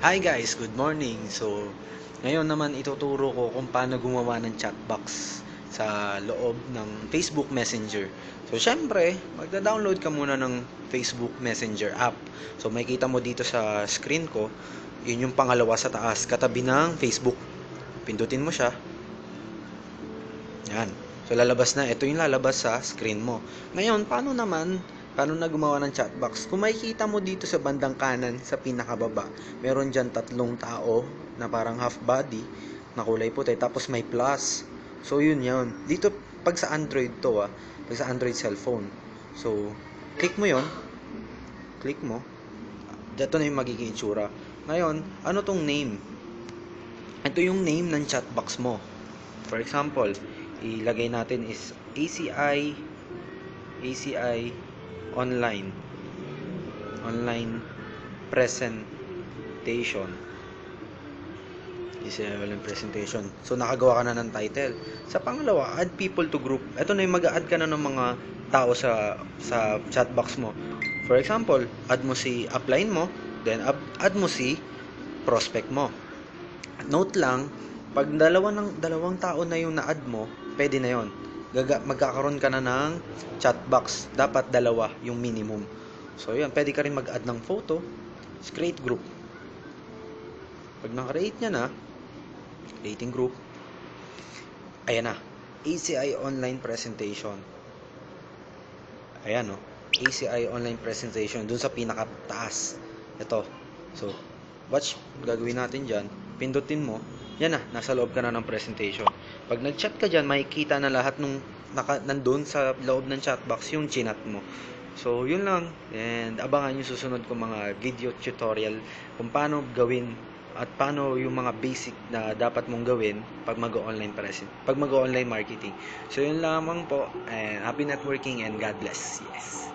Hi guys, good morning. So, ngayon naman ituturo ko kung paano gumawa ng chatbox sa loob ng Facebook Messenger. So, syempre, magda-download ka muna ng Facebook Messenger app. So, makikita mo dito sa screen ko, yun yung pangalawa sa taas, katabi ng Facebook. Pindutin mo siya. Yan. So, lalabas na. Ito yung lalabas sa screen mo. Ngayon, paano na gumawa ng chatbox? Kung makikita mo dito sa bandang kanan, sa pinakababa, meron dyan tatlong tao na parang half body, na kulay puti, tapos may plus. So, yun. Dito, pag sa Android to pag sa Android cellphone. So, click mo yon, click mo. Ito na yung magiging itsura. Ngayon, ano tong name? Ito yung name ng chatbox mo. For example, ilagay natin is ACI online presentation. ACI online presentation. So nakagawa ka na ng title. Sa pangalawa, add people to group. Ito na yung mag-add ka na ng mga tao sa chatbox mo. For example, add mo si upline mo, then add mo si prospect mo. Note lang, pag dalawang tao na yung na-add mo, pwede na yon. Magkakaroon ka na ng chatbox. Dapat dalawa yung minimum. So, yan. Pwede ka rin mag-add ng photo. Create group. Pag na-create niya na, creating group, ayan na. ACI online presentation. Ayan, no. ACI online presentation. Dun sa pinakataas. Ito. So, watch. Gagawin natin dyan. Pindutin mo. Yan na. Nasa loob ka na ng presentation. Pag nag-chat ka dyan, makikita na lahat nandun sa loob ng chatbox yung chinat mo. So, yun lang. And abangan yung susunod ko mga video tutorial kung paano gawin at paano yung mga basic na dapat mong gawin pag mag-online marketing. So, yun lamang po. And happy networking and God bless. Yes.